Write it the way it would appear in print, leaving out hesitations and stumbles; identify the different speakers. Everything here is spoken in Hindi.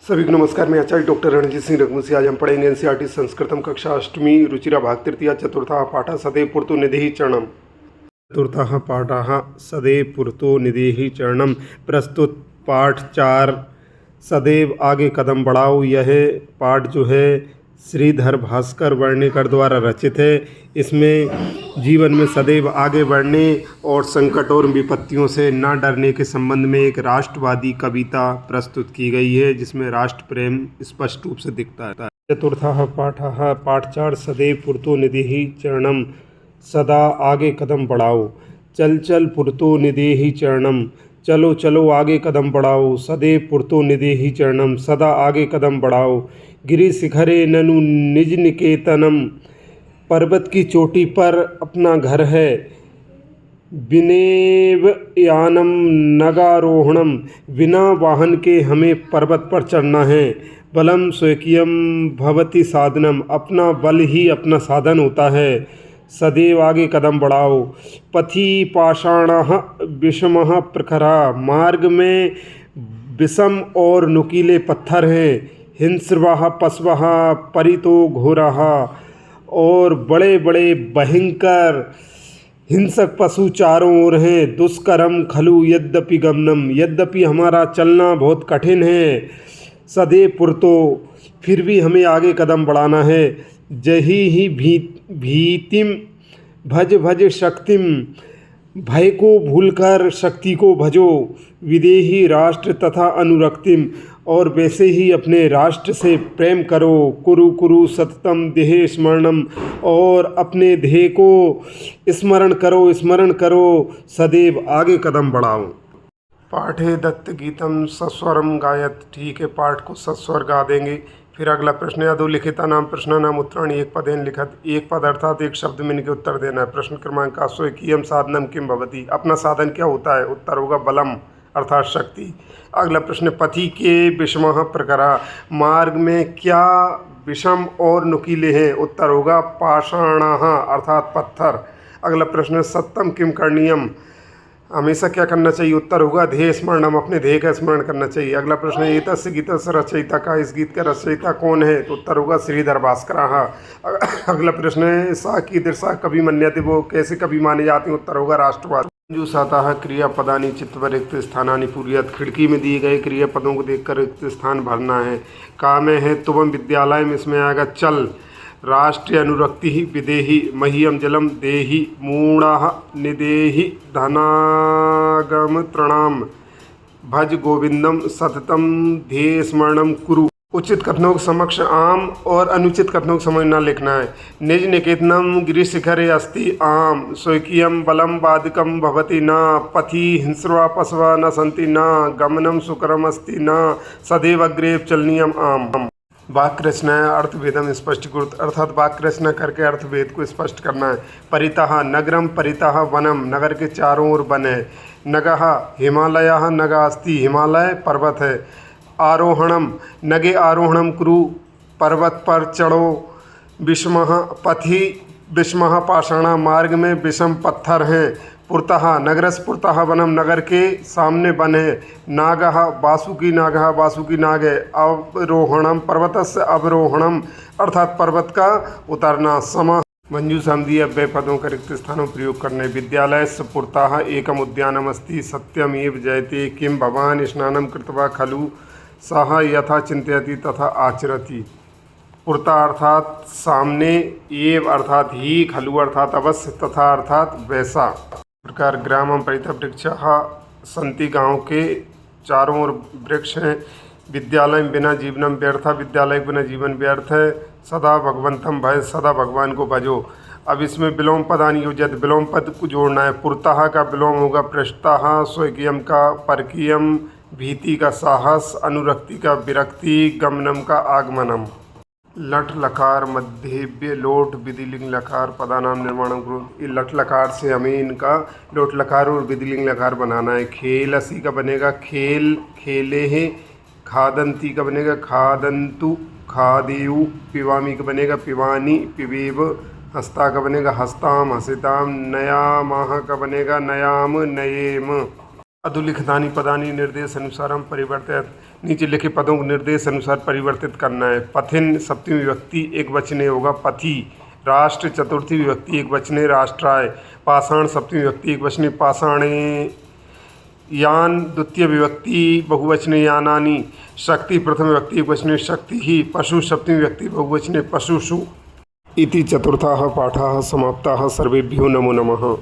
Speaker 1: सभी को नमस्कार। मैं आचार्य डॉक्टर रणजीत सिंह रघुवंशी। आज हम पढ़ेंगे एनसीईआरटी संस्कृतम कक्षा अष्टमी रुचिरा भाग तृतीया चतुर्थः पाठः सदैव पुरतो निधेहि चरणम। चतुर्थः पाठः सदैव पुरतो निधेहि चरणम। प्रस्तुत पाठ 4 सदैव आगे कदम बढ़ाओ। यह पाठ जो है श्रीधर भास्कर वर्णिकर द्वारा रचित है। इसमें जीवन में सदैव आगे बढ़ने और संकट और विपत्तियों से न डरने के संबंध में एक राष्ट्रवादी कविता प्रस्तुत की गई है, जिसमें राष्ट्र प्रेम स्पष्ट रूप से दिखता है। चतुर्थः पाठः पाठ 4 सदैव पुरतो निधेहि चरणम। सदा आगे कदम बढ़ाओ। चल चल पुरतो निधेहि चरणम। चलो चलो आगे कदम बढ़ाओ। सदैव पुरतो निधेहि चरणम। सदा आगे कदम बढ़ाओ। गिरि शिखरे ननु निज निकेतनम। पर्वत की चोटी पर अपना घर है। विनेव यानम नगारोहणम। बिना वाहन के हमें पर्वत पर चढ़ना है। बलम स्वकीयम भवति साधनम। अपना बल ही अपना साधन होता है। सदैव आगे कदम बढ़ाओ। पथि पाषाणः विषमः प्रखरा। मार्ग में विषम और नुकीले पत्थर हैं। हिंस्रवः पशवः परितो घोरः। और बड़े बड़े भयंकर हिंसक पशु चारों ओर हैं। दुष्करम खलु यद्यपि गमनम। यद्यपि हमारा चलना बहुत कठिन है। सदैव पुरतो फिर भी हमें आगे कदम बढ़ाना है। जही ही भीतिम भज भज शक्तिम। भय को भूलकर शक्ति को भजो। विदेही राष्ट्र तथा अनुरक्तिम। और वैसे ही अपने राष्ट्र से प्रेम करो। कुरु कुरु सततम देह स्मरणम। और अपने देह को स्मरण करो। सदैव आगे कदम बढ़ाओ। पाठे दत्त गीतम सस्वरम गायत। ठीक है, पाठ को सस्वर गा देंगे। फिर अगला प्रश्न है अधोलिखिता नाम प्रश्न नाम उत्तराणी एक पदेन लिखत। एक पद अर्थात एक शब्द में इनके उत्तर देना है। प्रश्न क्रमांक स्वकीयम साधनम किम भवति। अपना साधन क्या होता है? उत्तर होगा बलम अर्थात शक्ति। अगला प्रश्न पथि के विषमः प्रकरा। मार्ग में क्या विषम और नुकीले हैं? उत्तर होगा पाषाणः अर्थात पत्थर। अगला प्रश्न सत्यम किम करणीयम। हमेशा क्या करना चाहिए? उत्तर होगा ध्येय स्मरणम। अपने ध्येय का स्मरण करना चाहिए। अगला प्रश्न एतस्य गीतस्य रचयिता का। इस गीत का रचयिता कौन है? तो उत्तर होगा श्रीधर भास्कर। अगला प्रश्न है सा कीदृशः कवि मन्यते। वो कैसे कवि माने जाते हैं? उत्तर होगा राष्ट्रवादी। मंजूषातः क्रियापदानि चित्तवर रिक्त स्थानानि पूरयत। खिड़की में दिए गए क्रियापदों को देखकर रिक्त स्थान भरना है। का में है तुम विद्यालय में, इसमें आएगा चल। राष्ट्रीय अनुरक्ति ही विदेही। मह्यम जलम देहि। मूढ़ः निदेहि धनागम तृणाम। भज गोविंदम सततम ध्येय स्मरणम कुरु। उचित कथनों के समक्ष आम और अनुचित कथनों के समझ न लिखना है। निज निकेतनम गिरिशिखरे अस्ति आम। स्वकीयम बलम बाधिकम भवति न। पथि हिंस्रवा पशवा न सन्ति न। गमनम सुकरम अस्ति न। सदैव अग्रे चलनीयम आम। वाक्य रचना है अर्थभेदम स्पष्टीकृत। अर्थात वाक्य रचना करके अर्थभेद को स्पष्ट करना है। परितः नगरम परितः वनम। नगर के चारों ओर वन है। नगः हिमालयः नगा अस्ति। हिमालय पर्वत है। आरोहणम नगे आरोहणम कुरु। पर्वत पर चढ़ो। विषमः पथि विषमः पाषाणा। मार्ग में विषम पत्थर हैं। पुरतः नगरस पुरतः वनम। नगर के सामने वन है। नागः वासुकी नागः। वासुकी नाग है। अवरोहणम पर्वतस्य अवरोहणम अर्थात पर्वत का उतरना। सम मंजू समधी अव्यय पदों का रिक्त स्थानों प्रयोग करने। विद्यालय पुरतः एकम उद्यानम अस्ति। सत्यमेव जयते। किम भवान स्नानं कृत्वा खलु सः यथा चिंतयति तथा आचरति। पुरता अर्थात सामने। एव अर्थात ही। खलु अर्थात अवश्य। तथा अर्थात वैसा। प्रकार ग्रामम परितः वृक्षः सन्ति। गाँव के चारों ओर वृक्ष हैं। विद्यालय में बिना जीवनम व्यर्थ। विद्यालय के बिना जीवन व्यर्थ है। सदा भगवंतम भय। सदा भगवान को भजो। अब इसमें विलोम पदानि योजत। विलोम पद को जोड़ना है। पुरतः का विलोम होगा पृष्ठतः। स्वकीयम का परकीयम। भीति का साहस। अनुरक्ति का विरक्ति। गमनम का आगमनम। लट लकार मध्येव्य लोट विधिलिंग लकार पदानाम निर्माणम करो। ये लट लकार से हमें इनका लोट लकार और विधिलिंग लकार बनाना है। खेलसी का बनेगा खेल खेले हैं। खादंती का बनेगा खादंतु खादेयु। पिवामी का बनेगा पिवानी पिबेव। हस्ता का बनेगा हस्ताम हसिताम। नयामाह का बनेगा नयाम नयेम। अधुलिखितानि पदानि निर्देश अनुसारम परिवर्तित। नीचे लिखे पदों को निर्देश अनुसार परिवर्तित करना है। पथिन सप्तमी विभक्ति एक वचने होगा पथि। राष्ट्र चतुर्थी विभक्ति एक वचने राष्ट्राय। पाषाण सप्तमी विभक्ति एक वचने पाषाणे। यान द्वितीय विभक्ति बहुवचने यानानि। शक्ति प्रथम विभक्ति एक वचने शक्तिः। पशु सप्तमी विभक्ति बहुवचने पशुषु। इति चतुर्थाः पाठाः समाप्ताः। सर्वेभ्यो नमो नमः।